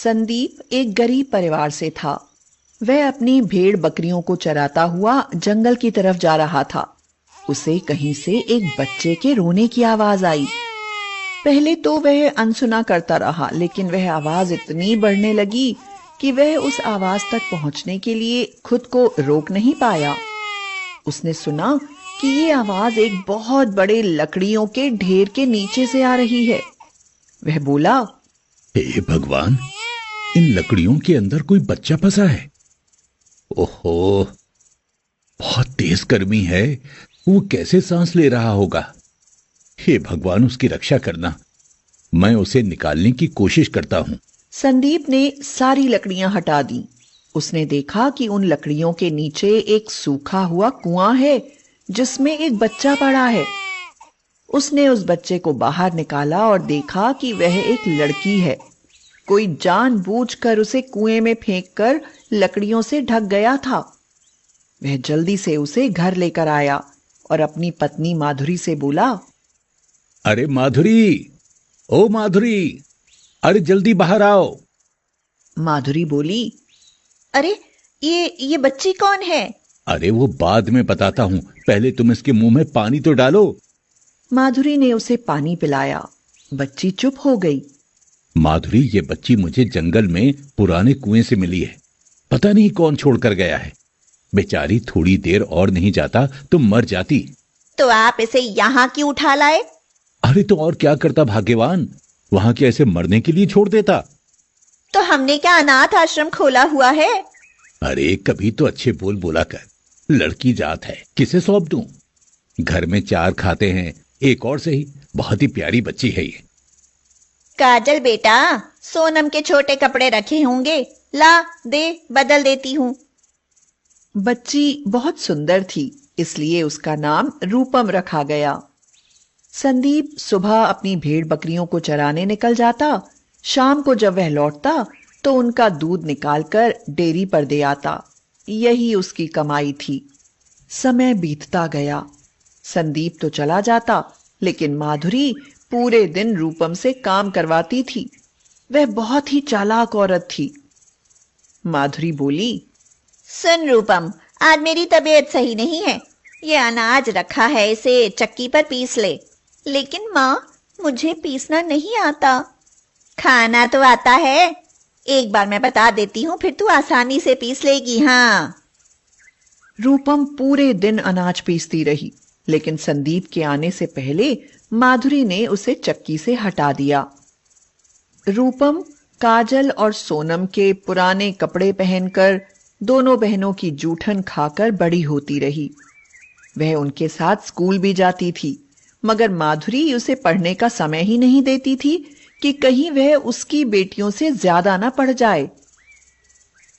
संदीप एक गरीब परिवार से था। वह अपनी भेड़ बकरियों को चराता हुआ जंगल की तरफ जा रहा था। उसे कहीं से एक बच्चे के रोने की आवाज आई। पहले तो वह अनसुना करता रहा, लेकिन वह आवाज इतनी बढ़ने लगी कि वह उस आवाज तक पहुंचने के लिए खुद को रोक नहीं पाया। उसने सुना कि ये आवाज एक बहुत बड़े लकड़ियों के ढेर के नीचे से आ रही है। वह बोला, हे भगवान, इन लकड़ियों के अंदर कोई बच्चा फंसा है। ओहो, बहुत तेज गर्मी है, वो कैसे सांस ले रहा होगा। हे भगवान, उसकी रक्षा करना। मैं उसे निकालने की कोशिश करता हूं। संदीप ने सारी लकड़ियां हटा दी। उसने देखा कि उन लकड़ियों के नीचे एक सूखा हुआ कुआं है जिसमें एक बच्चा पड़ा है। उसने उस बच्चे को बाहर निकाला और देखा कि वह एक लड़की है। कोई जानबूझकर उसे कुएं में फेंककर लकड़ियों से ढक गया था। वह जल्दी से उसे घर लेकर आया और अपनी पत्नी माधुरी से बोला, अरे माधुरी, ओ माधुरी, अरे जल्दी बाहर आओ। माधुरी बोली, अरे ये बच्ची कौन है? अरे वो बाद में बताता हूं, पहले तुम इसके मुंह में पानी तो डालो। माधुरी ने उसे पानी पिलाया। बच्ची चुप हो गई। माधुरी, ये बच्ची मुझे जंगल में पुराने कुएं से मिली है। पता नहीं कौन छोड़कर गया है। बेचारी थोड़ी देर और नहीं जाता तो मर जाती। तो आप इसे यहाँ क्यों उठा लाए? अरे तो और क्या करता भाग्यवान, वहां क्या ऐसे मरने के लिए छोड़ देता? तो हमने क्या अनाथ आश्रम खोला हुआ है? अरे कभी तो अच्छे बोल बोला कर। लड़की जात है, किसे सौंप दूं? घर में 4 खाते हैं, एक और सही। बहुत ही प्यारी बच्ची है ये। काजल बेटा, सोनम के छोटे कपड़े रखे होंगे, ला दे, बदल देती हूँ। बच्ची बहुत सुंदर थी, इसलिए उसका नाम रूपम रखा गया। संदीप सुबह अपनी भेड़ बकरियों को चराने निकल जाता। शाम को जब वह लौटता तो उनका दूध निकालकर डेयरी पर दे आता। यही उसकी कमाई थी। समय बीतता गया। संदीप तो चला जाता, लेकिन माधुरी पूरे दिन रूपम से काम करवाती थी। वह बहुत ही चालाक औरत थी। माधुरी बोली, सुन रूपम, आज मेरी तबीयत सही नहीं है। ये अनाज रखा है, इसे चक्की पर पीस ले। लेकिन माँ, मुझे पीसना नहीं आता। खाना तो आता है, एक बार मैं बता देती हूँ, फिर तू आसानी से पीस लेगी। हाँ। रूपम पूरे दिन अनाज पीसती रही, लेकिन संदीप के आने से पहले माधुरी ने उसे चक्की से हटा दिया। रूपम काजल और सोनम के पुराने कपड़े पहनकर दोनों बहनों की जूठन खाकर बड़ी होती रही। वह उनके साथ स्कूल भी जाती थी, मगर माधुरी उसे पढ़ने का समय ही नहीं देती थी कि कहीं वह उसकी बेटियों से ज्यादा ना पढ़ जाए।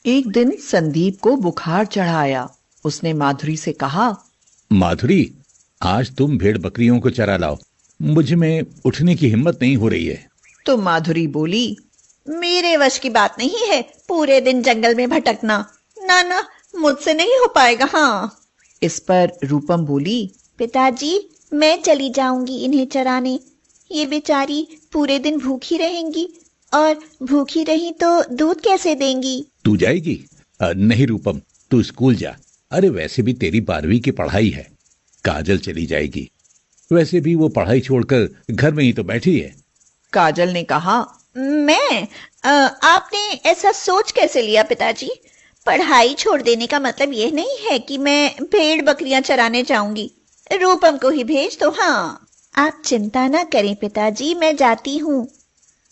एक दिन संदीप को बुखार चढ़ा आया। उसने माधुरी से कहा, माधुरी, आज तुम भेड़ बकरियों को चरा लाओ। मुझ में उठने की हिम्मत नहीं हो रही है। तो माधुरी बोली, मेरे वश की बात नहीं है पूरे दिन जंगल में भटकना। ना ना, मुझसे नहीं हो पाएगा। हाँ। इस पर रूपम बोली, पिताजी, मैं चली जाऊंगी इन्हें चराने। ये बेचारी पूरे दिन भूखी रहेंगी, और भूखी रही तो दूध कैसे देंगी? तू जाएगी? नहीं रूपम, तू स्कूल जा। अरे वैसे भी तेरी 12वीं की पढ़ाई है। काजल चली जाएगी। वैसे भी वो पढ़ाई छोड़कर घर में ही तो बैठी है। काजल ने कहा, मैं आपने ऐसा सोच कैसे लिया पिताजी? पढ़ाई छोड़ देने का मतलब यह नहीं है कि मैं भेड़ बकरियां चराने जाऊंगी। रूपम को ही भेज दो। हाँ, आप चिंता ना करें पिताजी, मैं जाती हूँ।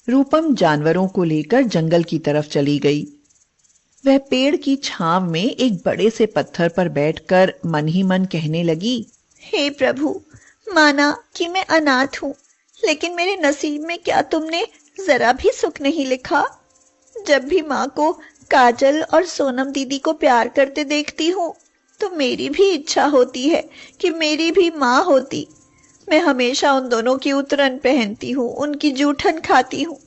रूपम जानवरों को लेकर जंगल की तरफ चली गई। वह पेड़ की छांव में एक बड़े से पत्थर पर बैठकर मन ही मन कहने लगी, हे प्रभु, माना कि मैं अनाथ हूँ, लेकिन मेरे नसीब में क्या तुमने जरा भी सुख नहीं लिखा? जब भी माँ को काजल और सोनम दीदी को प्यार करते देखती हूँ तो मेरी भी इच्छा होती है कि मेरी भी माँ होती। मैं हमेशा उन दोनों की उतरन पहनती हूँ, उनकी जूठन खाती हूँ।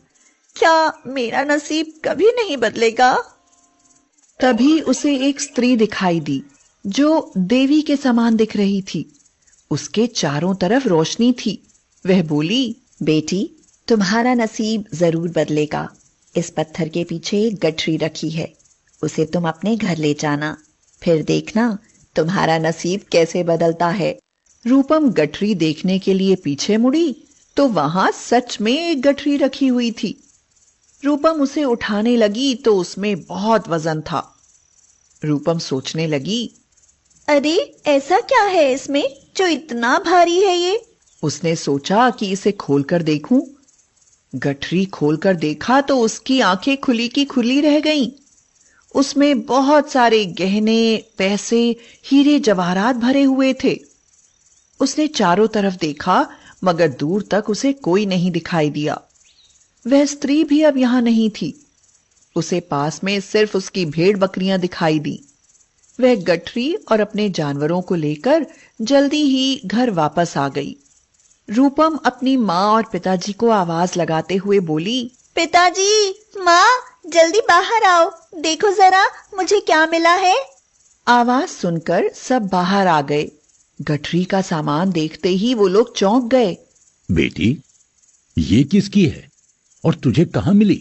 क्या मेरा नसीब कभी नहीं बदलेगा? तभी उसे एक स्त्री दिखाई दी जो देवी के समान दिख रही थी। उसके चारों तरफ रोशनी थी। वह बोली, बेटी, तुम्हारा नसीब जरूर बदलेगा। इस पत्थर के पीछे एक गठरी रखी है, उसे तुम अपने घर ले जाना, फिर देखना तुम्हारा नसीब कैसे बदलता है। रूपम गठरी देखने के लिए पीछे मुड़ी तो वहां सच में एक गठरी रखी हुई थी। रूपम उसे उठाने लगी तो उसमें बहुत वजन था। रूपम सोचने लगी, अरे ऐसा क्या है इसमें जो इतना भारी है ये? उसने सोचा कि इसे खोलकर देखूं। गठरी खोलकर देखा तो उसकी आंखें खुली की खुली रह गईं। उसमें बहुत सारे गहने, पैसे, हीरे जवाहरात भरे हुए थे। उसने चारों तरफ देखा मगर दूर तक उसे कोई नहीं दिखाई दिया। वह स्त्री भी अब यहां नहीं थी। उसे पास में सिर्फ उसकी भेड़ बकरियां दिखाई दी। वह गठरी और अपने जानवरों को लेकर जल्दी ही घर वापस आ गई। रूपम अपनी माँ और पिताजी को आवाज लगाते हुए बोली, पिताजी, माँ, जल्दी बाहर आओ, देखो जरा मुझे क्या मिला है। आवाज सुनकर सब बाहर आ गए। गठरी का सामान देखते ही वो लोग चौंक गए। बेटी, ये किसकी है और तुझे कहां मिली?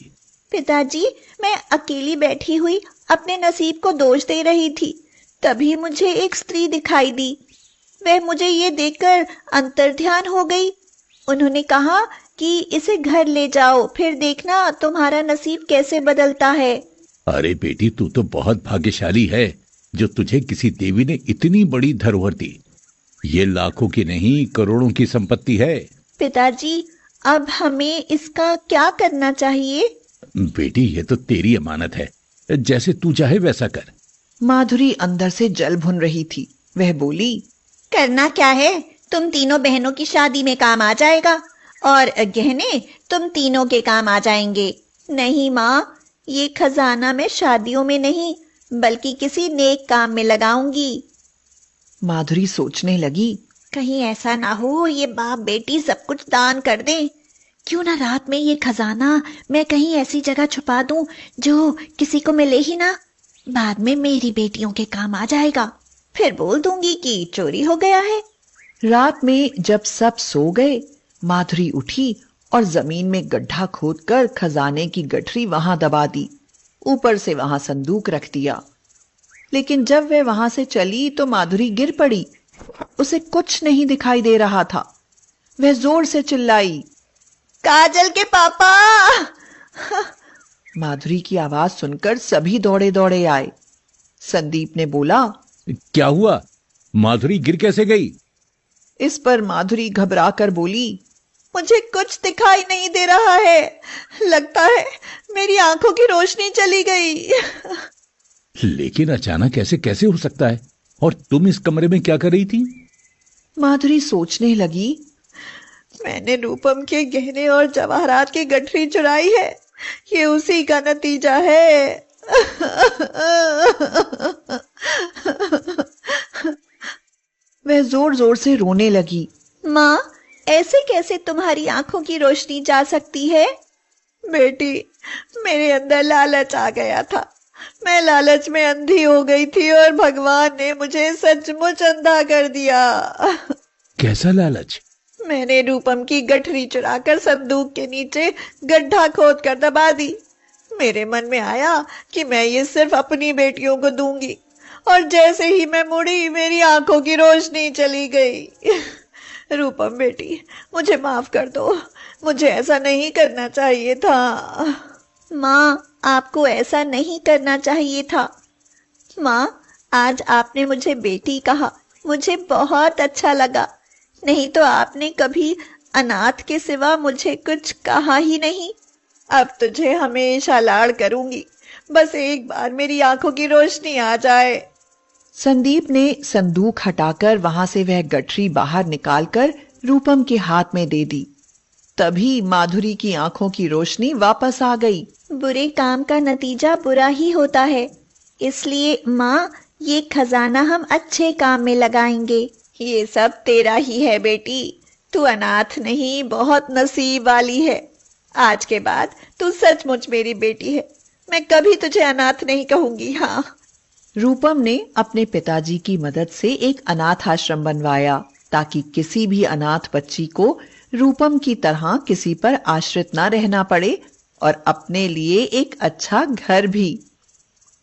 पिताजी, मैं अकेली बैठी हुई अपने नसीब को दोष दे रही थी, तभी मुझे एक स्त्री दिखाई दी। वह मुझे ये देखकर अंतर्ध्यान हो गई। उन्होंने कहा कि इसे घर ले जाओ, फिर देखना तुम्हारा नसीब कैसे बदलता है। अरे बेटी, तू तो बहुत भाग्यशाली है जो तुझे किसी देवी ने इतनी बड़ी धरोहर दी। ये लाखों की नहीं, करोड़ों की संपत्ति है। पिताजी, अब हमें इसका क्या करना चाहिए? बेटी, ये तो तेरी अमानत है, जैसे तू चाहे वैसा कर। माधुरी अंदर से जल भुन रही थी। वह बोली, करना क्या है? तुम तीनों बहनों की शादी में काम आ जाएगा और गहने तुम तीनों के काम आ जाएंगे। नहीं माँ, ये खजाना मैं शादियों में नहीं बल्कि किसी नेक काम में लगाऊंगी। माधुरी सोचने लगी, कहीं ऐसा ना हो ये बाप बेटी सब कुछ दान कर दें। क्यों ना रात में ये खजाना मैं कहीं ऐसी जगह छुपा दूं जो किसी को मिले ही ना। बाद में मेरी बेटियों के काम आ जाएगा, फिर बोल दूंगी कि चोरी हो गया है। रात में जब सब सो गए, माधुरी उठी और जमीन में गड्ढा खोदकर खजाने की गठरी वहां दबा दी। ऊपर से वहां संदूक रख दिया। लेकिन जब वह वहां से चली तो माधुरी गिर पड़ी। उसे कुछ नहीं दिखाई दे रहा था। वह जोर से चिल्लाई, काजल के पापा! माधुरी की आवाज सुनकर सभी दौड़े दौड़े आए। संदीप ने बोला, क्या हुआ? माधुरी गिर कैसे गई? इस पर माधुरी घबराकर बोली, मुझे कुछ दिखाई नहीं दे रहा है, लगता है मेरी आंखों की रोशनी चली गई। लेकिन अचानक ऐसे कैसे हो सकता है? और तुम इस कमरे में क्या कर रही थी? माधुरी सोचने लगी, मैंने रूपम के गहने और जवाहरात की गठरी चुराई है, ये उसी का नतीजा है। वह जोर जोर से रोने लगी। माँ, ऐसे कैसे तुम्हारी आंखों की रोशनी जा सकती है? बेटी, मेरे अंदर लालच आ गया था। मैं लालच में अंधी हो गई थी और भगवान ने मुझे सचमुच अंधा कर दिया। कैसा लालच? मैंने रूपम की गठरी चुराकर संदूक के नीचे गड्ढा खोद कर दबा दी। मेरे मन में आया कि मैं ये सिर्फ अपनी बेटियों को दूंगी, और जैसे ही मैं मुड़ी मेरी आंखों की रोशनी चली गई। रूपम बेटी, मुझे माफ कर दो, मुझे ऐसा नहीं करना चाहिए था। माँ, आपको ऐसा नहीं करना चाहिए था। माँ, आज आपने मुझे बेटी कहा, मुझे बहुत अच्छा लगा। नहीं तो आपने कभी अनाथ के सिवा मुझे कुछ कहा ही नहीं। अब तुझे हमेशा लाड़ करूंगी, बस एक बार मेरी आंखों की रोशनी आ जाए। संदीप ने संदूक हटाकर वहां से वह गठरी बाहर निकालकर रूपम के हाथ में दे दी। तभी माधुरी की आंखों की रोशनी वापस आ गई। बुरे काम का नतीजा बुरा ही होता है, इसलिए माँ, ये खजाना हम अच्छे काम में लगाएंगे। ये सब तेरा ही है बेटी, तू अनाथ नहीं, बहुत नसीब वाली है। आज के बाद तू सचमुच मेरी बेटी है, मैं कभी तुझे अनाथ नहीं कहूंगी। हाँ। रूपम ने अपने पिताजी की मदद से एक अनाथ आश्रम बनवाया ताकि किसी भी अनाथ बच्ची को रूपम की तरह किसी पर आश्रित न रहना पड़े और अपने लिए एक अच्छा घर भी।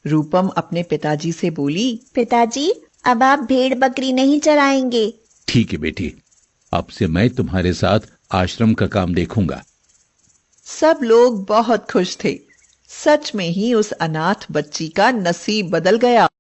रूपम अपने पिताजी से बोली, पिताजी, अब आप भेड़ बकरी नहीं चराएंगे। ठीक है बेटी, अब से मैं तुम्हारे साथ आश्रम का काम देखूंगा। सब लोग बहुत खुश थे। सच में ही उस अनाथ बच्ची का नसीब बदल गया।